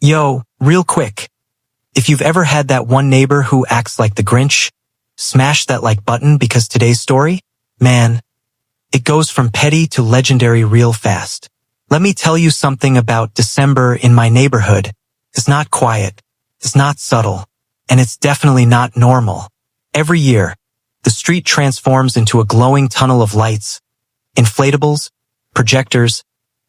Yo, real quick. If you've ever had that one neighbor who acts like the Grinch, smash that like button because today's story, man, it goes from petty to legendary real fast. Let me tell you something about December in my neighborhood. It's not quiet, it's not subtle, and it's definitely not normal. Every year, the street transforms into a glowing tunnel of lights, inflatables, projectors,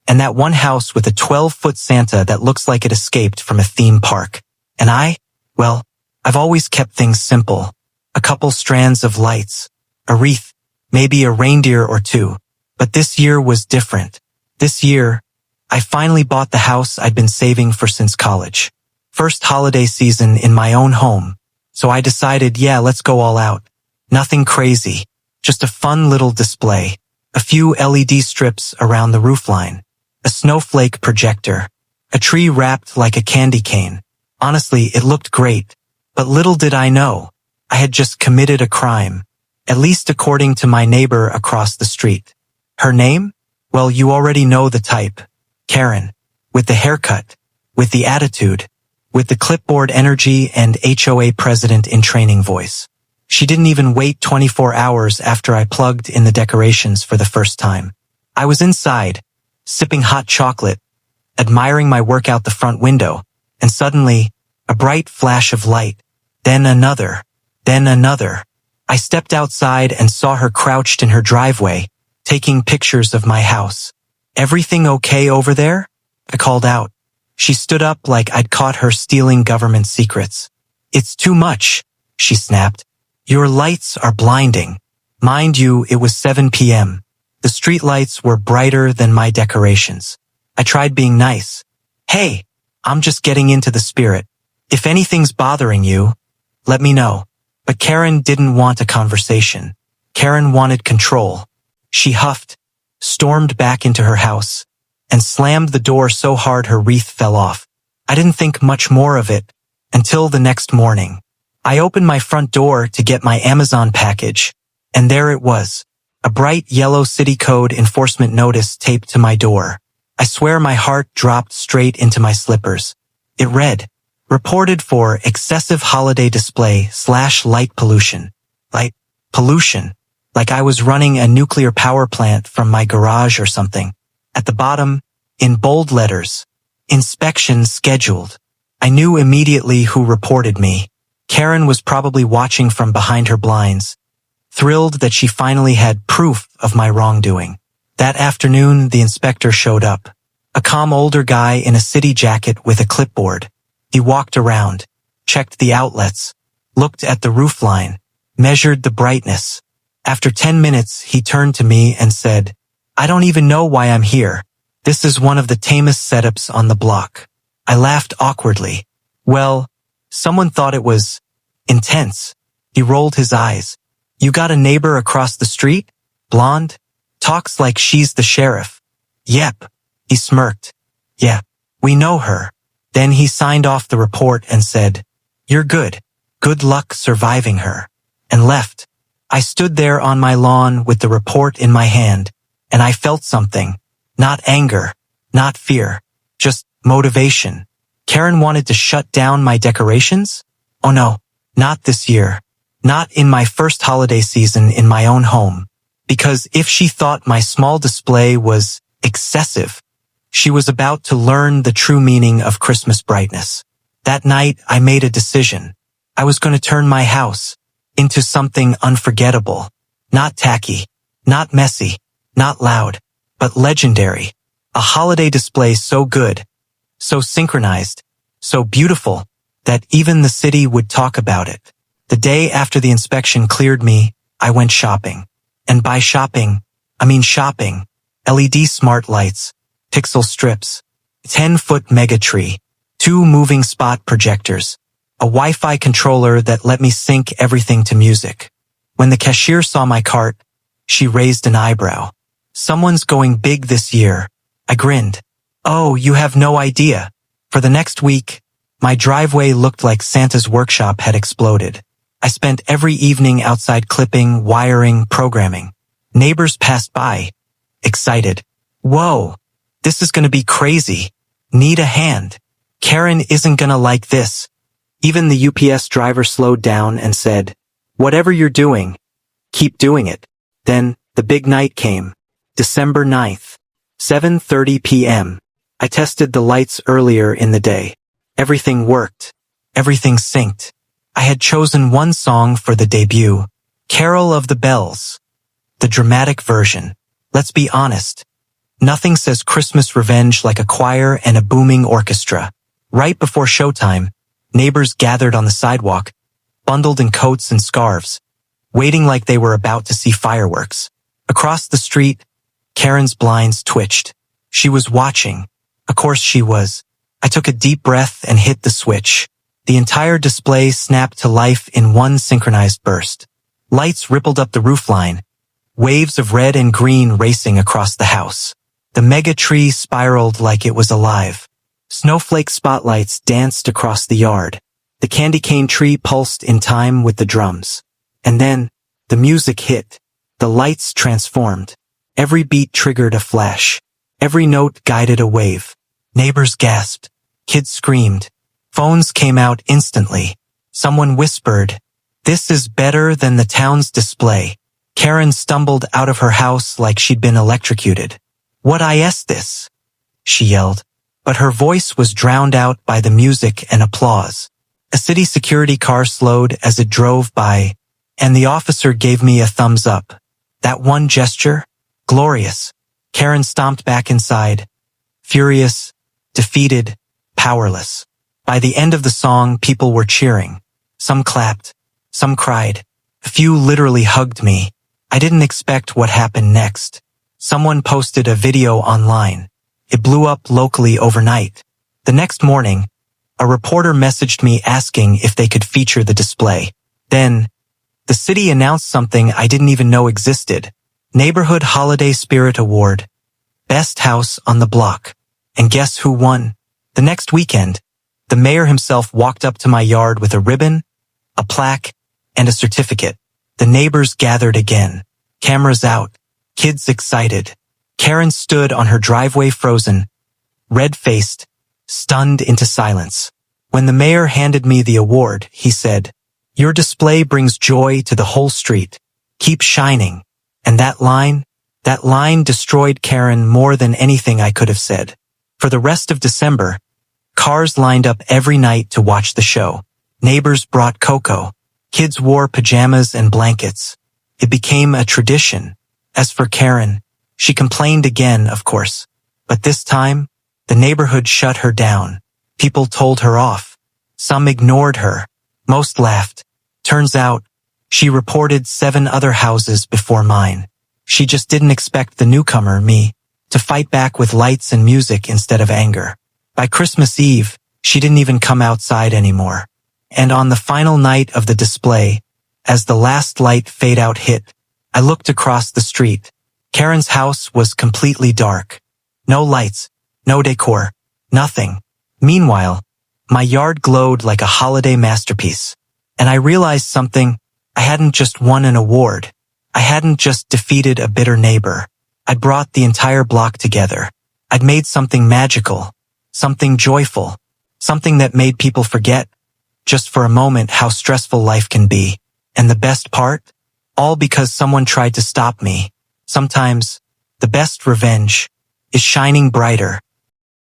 and that one house with a 12-foot Santa that looks like it escaped from a theme park. And I've always kept things simple. A couple strands of lights, a wreath, maybe a reindeer or two. But this year was different. This year, I finally bought the house I'd been saving for since college. First holiday season in my own home. So I decided, let's go all out. Nothing crazy, just a fun little display. A few LED strips around the roofline. A snowflake projector. A tree wrapped like a candy cane. Honestly, it looked great. But little did I know, I had just committed a crime. At least according to my neighbor across the street. Her name? Well, you already know the type. Karen. With the haircut. With the attitude. With the clipboard energy and HOA president in training voice. She didn't even wait 24 hours after I plugged in the decorations for the first time. I was inside, sipping hot chocolate, admiring my work out the front window, and suddenly, a bright flash of light. Then another. Then another. I stepped outside and saw her crouched in her driveway, taking pictures of my house. Everything okay over there? I called out. She stood up like I'd caught her stealing government secrets. It's too much, she snapped. Your lights are blinding. Mind you, it was 7 p.m. The streetlights were brighter than my decorations. I tried being nice. Hey, I'm just getting into the spirit. If anything's bothering you, let me know. But Karen didn't want a conversation. Karen wanted control. She huffed, stormed back into her house, and slammed the door so hard her wreath fell off. I didn't think much more of it until the next morning. I opened my front door to get my Amazon package, and there it was, a bright yellow city code enforcement notice taped to my door. I swear my heart dropped straight into my slippers. It read, reported for excessive holiday display / light pollution. Light pollution. Like I was running a nuclear power plant from my garage or something. At the bottom, in bold letters, inspection scheduled. I knew immediately who reported me. Karen was probably watching from behind her blinds, thrilled that she finally had proof of my wrongdoing. That afternoon, the inspector showed up. A calm older guy in a city jacket with a clipboard. He walked around, checked the outlets, looked at the roofline, measured the brightness. After 10 minutes, he turned to me and said, I don't even know why I'm here. This is one of the tamest setups on the block. I laughed awkwardly. Well, someone thought it was intense. He rolled his eyes. You got a neighbor across the street? Blonde? Talks like she's the sheriff. Yep. He smirked. Yeah, we know her. Then he signed off the report and said, You're good. Good luck surviving her. And left. I stood there on my lawn with the report in my hand, and I felt something. Not anger, not fear, just motivation. Karen wanted to shut down my decorations? Oh no, not this year. Not in my first holiday season in my own home. Because if she thought my small display was excessive, she was about to learn the true meaning of Christmas brightness. That night, I made a decision. I was going to turn my house into something unforgettable. Not tacky, not messy, not loud, but legendary. A holiday display so good, so synchronized, so beautiful, that even the city would talk about it. The day after the inspection cleared me, I went shopping. And by shopping, I mean shopping. LED smart lights, pixel strips, 10-foot mega tree, 2 moving spot projectors, a Wi-Fi controller that let me sync everything to music. When the cashier saw my cart, she raised an eyebrow. Someone's going big this year. I grinned. Oh, you have no idea. For the next week, my driveway looked like Santa's workshop had exploded. I spent every evening outside clipping, wiring, programming. Neighbors passed by, excited. Whoa, this is going to be crazy. Need a hand. Karen isn't gonna like this. Even the UPS driver slowed down and said, "Whatever you're doing, keep doing it." Then, the big night came. December 9th, 7:30 p.m. I tested the lights earlier in the day. Everything worked. Everything synced. I had chosen one song for the debut, Carol of the Bells. The dramatic version. Let's be honest. Nothing says Christmas revenge like a choir and a booming orchestra. Right before showtime, neighbors gathered on the sidewalk, bundled in coats and scarves, waiting like they were about to see fireworks. Across the street, Karen's blinds twitched. She was watching. Of course she was. I took a deep breath and hit the switch. The entire display snapped to life in one synchronized burst. Lights rippled up the roofline, waves of red and green racing across the house. The mega tree spiraled like it was alive. Snowflake spotlights danced across the yard. The candy cane tree pulsed in time with the drums. And then, the music hit. The lights transformed. Every beat triggered a flash. Every note guided a wave. Neighbors gasped. Kids screamed. Phones came out instantly. Someone whispered, "This is better than the town's display." Karen stumbled out of her house like she'd been electrocuted. "What is this?" she yelled. But her voice was drowned out by the music and applause. A city security car slowed as it drove by, and the officer gave me a thumbs up. That one gesture? Glorious. Karen stomped back inside, furious, defeated, powerless. By the end of the song, people were cheering. Some clapped, some cried. A few literally hugged me. I didn't expect what happened next. Someone posted a video online. It blew up locally overnight. The next morning, a reporter messaged me asking if they could feature the display. Then, the city announced something I didn't even know existed. Neighborhood Holiday Spirit Award. Best House on the Block. And guess who won? The next weekend, the mayor himself walked up to my yard with a ribbon, a plaque, and a certificate. The neighbors gathered again. Cameras out. Kids excited. Karen stood on her driveway frozen, red-faced, stunned into silence. When the mayor handed me the award, he said, "Your display brings joy to the whole street. Keep shining." And that line destroyed Karen more than anything I could have said. For the rest of December, cars lined up every night to watch the show. Neighbors brought cocoa. Kids wore pajamas and blankets. It became a tradition. As for Karen, she complained again, of course. But this time, the neighborhood shut her down. People told her off. Some ignored her. Most laughed. Turns out, she reported 7 other houses before mine. She just didn't expect the newcomer, me, to fight back with lights and music instead of anger. By Christmas Eve, she didn't even come outside anymore. And on the final night of the display, as the last light fade out hit, I looked across the street. Karen's house was completely dark. No lights, no decor, nothing. Meanwhile, my yard glowed like a holiday masterpiece. And I realized something. I hadn't just won an award. I hadn't just defeated a bitter neighbor. I'd brought the entire block together. I'd made something magical, something joyful, something that made people forget, just for a moment, how stressful life can be. And the best part? All because someone tried to stop me. Sometimes, the best revenge is shining brighter,